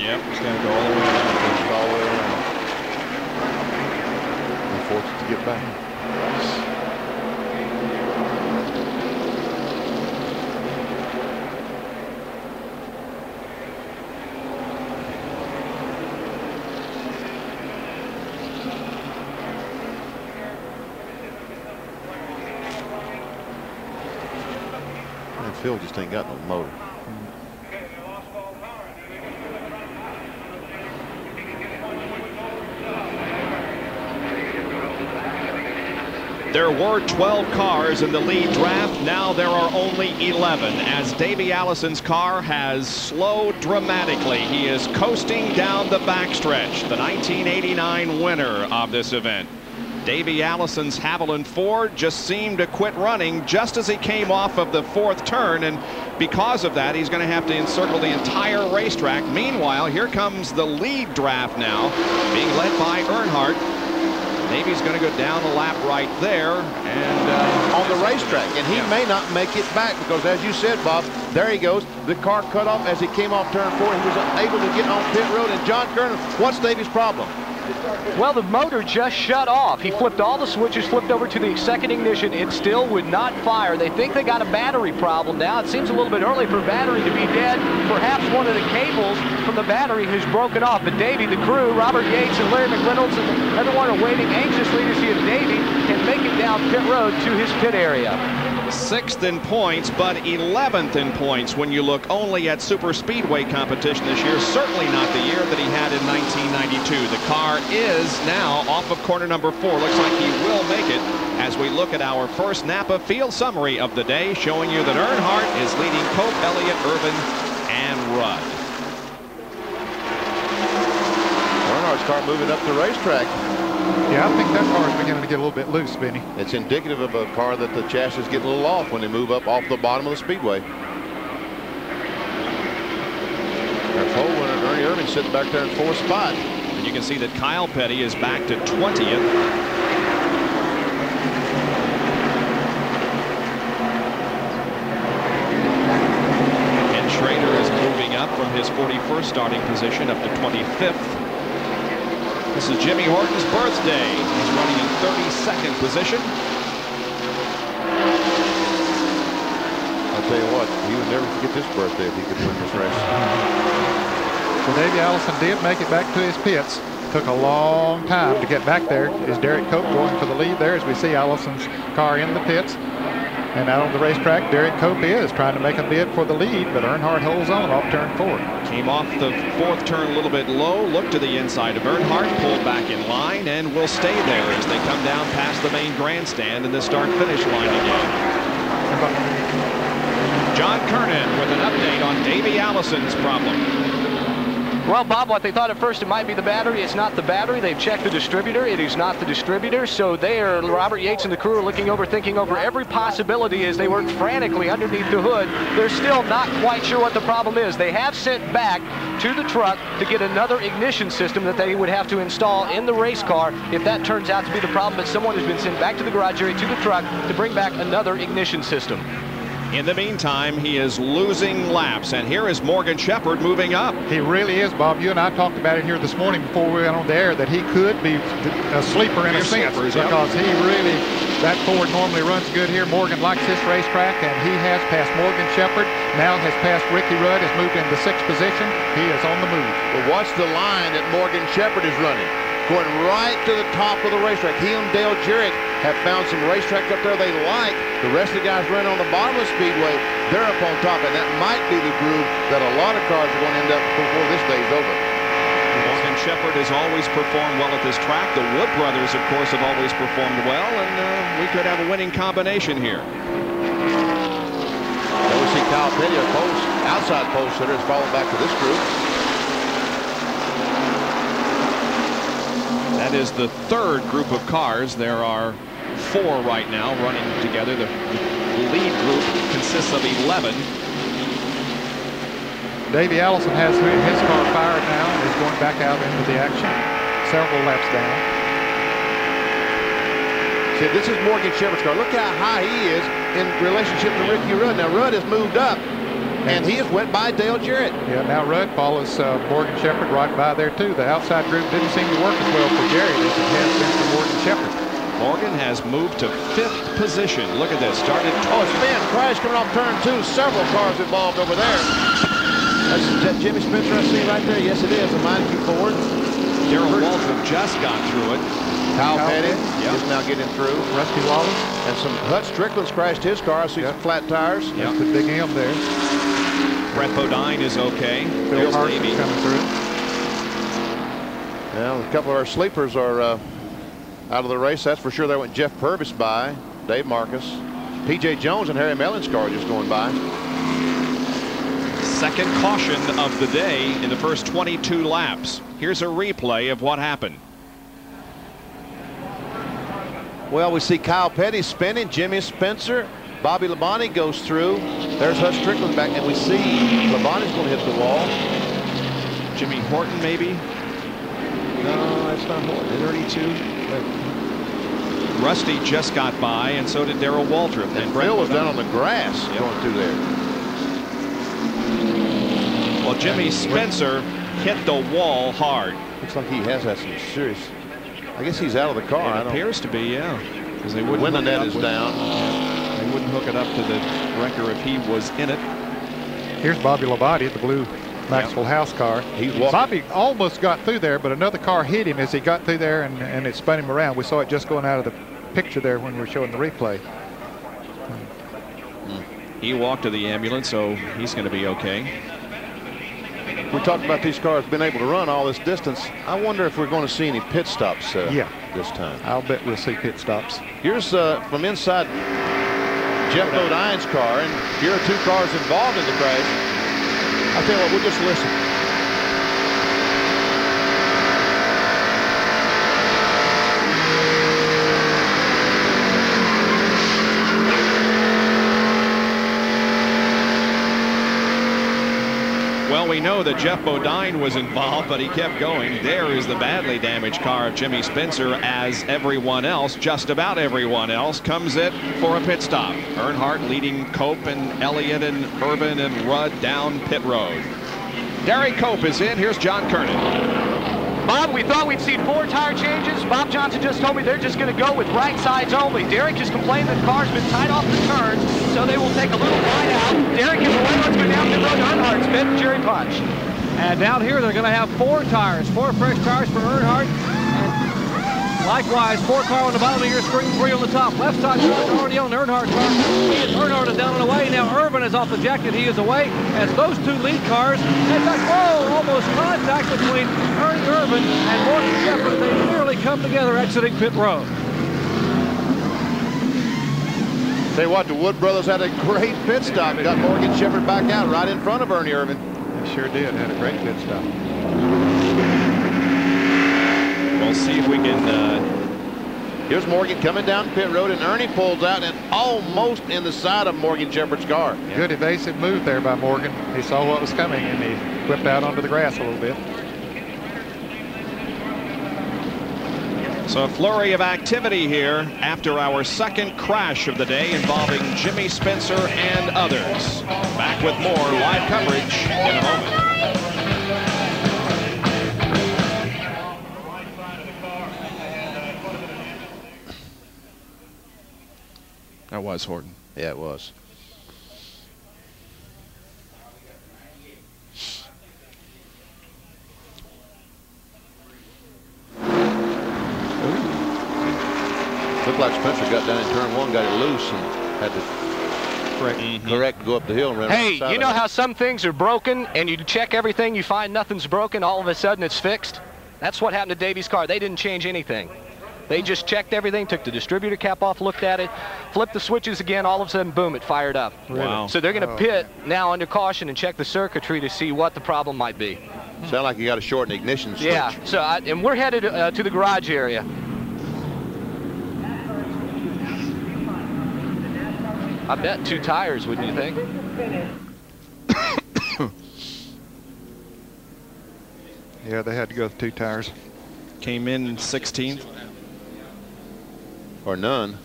Yep, it's going to go all the way around. All the way around. And force it to get back. Phil just ain't got no motor. There were 12 cars in the lead draft. Now there are only 11 as Davey Allison's car has slowed dramatically. He is coasting down the backstretch. The 1989 winner of this event. Davey Allison's Haviland Ford just seemed to quit running just as he came off of the 4th turn, and because of that he's going to have to encircle the entire racetrack. Meanwhile, here comes the lead draft now, being led by Earnhardt. Davey's going to go down the lap right there and on the racetrack, and he may not make it back because, as you said, Bob, there he goes. The car cut off as he came off turn 4. He was able to get on pit road. And John Kernan, what's Davey's problem? Well, the motor just shut off. He flipped all the switches, flipped over to the second ignition. It still would not fire. They think they got a battery problem now. It seems a little bit early for battery to be dead. Perhaps one of the cables from the battery has broken off. But Davey, the crew, Robert Yates and Larry McReynolds, and everyone are waiting anxiously to see if Davey can make it down pit road to his pit area. 6th in points, but 11th in points when you look only at super speedway competition this year. Certainly not the year that he had in 1992. The car is now off of corner number 4. Looks like he will make it as we look at our first Napa field summary of the day, showing you that Earnhardt is leading Cope, Elliott, Irvin, and Rudd. Earnhardt's car moving up the racetrack. Yeah, I think that car is beginning to get a little bit loose, Benny. It's indicative of a car that the chassis get a little off when they move up off the bottom of the speedway. Our pole winner, Ernie Irving, sitting back there in 4th spot. And you can see that Kyle Petty is back to 20th. And Schrader is moving up from his 41st starting position up to 25th. This is Jimmy Horton's birthday. He's running in 32nd position. I'll tell you what, he would never forget this birthday if he could win this race. Well, Davey Allison did make it back to his pits. Took a long time to get back there. Is Derek Cope going for the lead there as we see Allison's car in the pits? And out on the racetrack, Derek Cope is trying to make a bid for the lead, but Earnhardt holds on off turn 4. Came off the 4th turn a little bit low, looked to the inside of Earnhardt, pulled back in line, and will stay there as they come down past the main grandstand in the start-finish line again. John Kernan with an update on Davey Allison's problem. Well, Bob, what they thought at first it might be the battery. It's not the battery. They've checked the distributor. It is not the distributor. So Robert Yates and the crew are looking over, thinking over every possibility as they work frantically underneath the hood. They're still not quite sure what the problem is. They have sent back to the truck to get another ignition system that they would have to install in the race car if that turns out to be the problem. But someone has been sent back to the garage area to the truck to bring back another ignition system. In the meantime, he is losing laps, and here is Morgan Shepherd moving up. He really is, Bob. You and I talked about it here this morning before we went on the air that he could be a sleeper in a sense because he really, that Ford normally runs good here. Morgan likes this racetrack, and he has passed Morgan Shepherd, now has passed Ricky Rudd, has moved into 6th position. He is on the move. Well, watch the line that Morgan Shepherd is running. Going right to the top of the racetrack. He and Dale Jarrett have found some racetracks up there they like. The rest of the guys running on the bottom of the speedway, they're up on top, and that might be the groove that a lot of cars are going to end up before this day's over. Morgan Shepherd has always performed well at this track. The Wood brothers, of course, have always performed well, and we could have a winning combination here. There we see Kyle Petty, outside pole sitter, is falling back to this group. That is the 3rd group of cars. There are 4 right now running together. The lead group consists of 11. Davey Allison has his car fired now and is going back out into the action. Several laps down. See, this is Morgan Shepherd's car. Look how high he is in relationship to Ricky Rudd. Now, Rudd has moved up, and he is went by Dale Jarrett. Yeah, now Rudd follows Morgan Shepherd right by there too. The outside group didn't seem to work as well for Jarrett as it has been for Morgan Shepherd. Morgan has moved to 5th position. Look at this. Started. Oh, spin crash coming off turn 2. Several cars involved over there. That's that Jimmy Spencer I see right there. Yes, it is. A Meineke Ford. Darrell Waltrip just got through it. Kyle Petty is now getting through. Rusty Wallace. And some Hut Strickland's crashed his car. I see some flat tires. That's the big M there. Brett Bodine is okay. Phil Hart's coming through. Well, a couple of our sleepers are out of the race. That's for sure. There went Jeff Purvis by. Dave Marcus. P.J. Jones and Harry Mellon's car just going by. Second caution of the day in the first 22 laps. Here's a replay of what happened. Well, we see Kyle Petty spinning, Jimmy Spencer, Bobby Labonte goes through. There's Hut Strickland back, and we see Labonte's going to hit the wall. Jimmy Horton, maybe? No, that's not Horton. 32. Rusty just got by, and so did Darrell Waltrip. And Phil was down on the grass going through there. Well, Jimmy Spencer hit the wall hard. Looks like he has had some serious. I guess he's out of the car. It appears to be, yeah. Because they wouldn't. When the net is down. They wouldn't hook it up to the wrecker if he was in it. Here's Bobby Labonte, the blue Maxwell House car. Bobby almost got through there, but another car hit him as he got through there, and it spun him around. We saw it just going out of the picture there when we were showing the replay. He walked to the ambulance, so he's going to be okay. We talked about these cars being able to run all this distance. I wonder if we're going to see any pit stops this time. I'll bet we'll see pit stops. Here's from inside Geoff Bodine's car, and here are 2 cars involved in the crash. I'll tell you what, we'll just listen. Well, we know that Geoff Bodine was involved, but he kept going. There is the badly damaged car of Jimmy Spencer, as everyone else, just about everyone else, comes in for a pit stop. Earnhardt leading Cope and Elliott and Irvin and Rudd down pit road. Derek Cope is in. Here's John Kernan. Bob, we thought we'd see 4 tire changes. Bob Johnson just told me they're just going to go with right sides only. Derek just complained that the car's been tied off the turns, so they will take a little wide out. Derek is away. Let's go down the road to Earnhardt's pit. Jerry Punch. And down here, they're going to have 4 tires, 4 fresh tires for Earnhardt. And likewise, 4 car on the bottom of your screen, 3 on the top. Left side is already on Earnhardt's car. Earnhardt is down and away. Now Irvin is off the jacket. He is away as those 2 lead cars. In fact, almost contact between Irvin and Morgan Shepherd. They nearly come together exiting pit road. Tell you what, the Wood brothers had a great pit stop. Got Morgan Shepherd back out right in front of Ernie Irvin. They sure did. Had a great pit stop. We'll see if we can. Here's Morgan coming down pit road, and Ernie pulls out and almost in the side of Morgan Shepherd's car. Yeah. Good evasive move there by Morgan. He saw what was coming, and he whipped out onto the grass a little bit. So a flurry of activity here after our second crash of the day involving Jimmy Spencer and others. Back with more live coverage in a moment. That was Horton. Yeah, it was. Looked like Spencer got down in turn 1, got it loose, and had to correct, go up the hill and run. Hey, you know how some things are broken, and you check everything, you find nothing's broken, all of a sudden it's fixed? That's what happened to Davey's car. They didn't change anything. They just checked everything, took the distributor cap off, looked at it, flipped the switches again, all of a sudden, boom, it fired up. Wow. So they're going to pit now under caution and check the circuitry to see what the problem might be. Sound like you got to shorten the ignition switch. Yeah, so and we're headed to the garage area. I bet 2 tires, wouldn't you think? Yeah, they had to go with 2 tires. Came in 16th. Or none.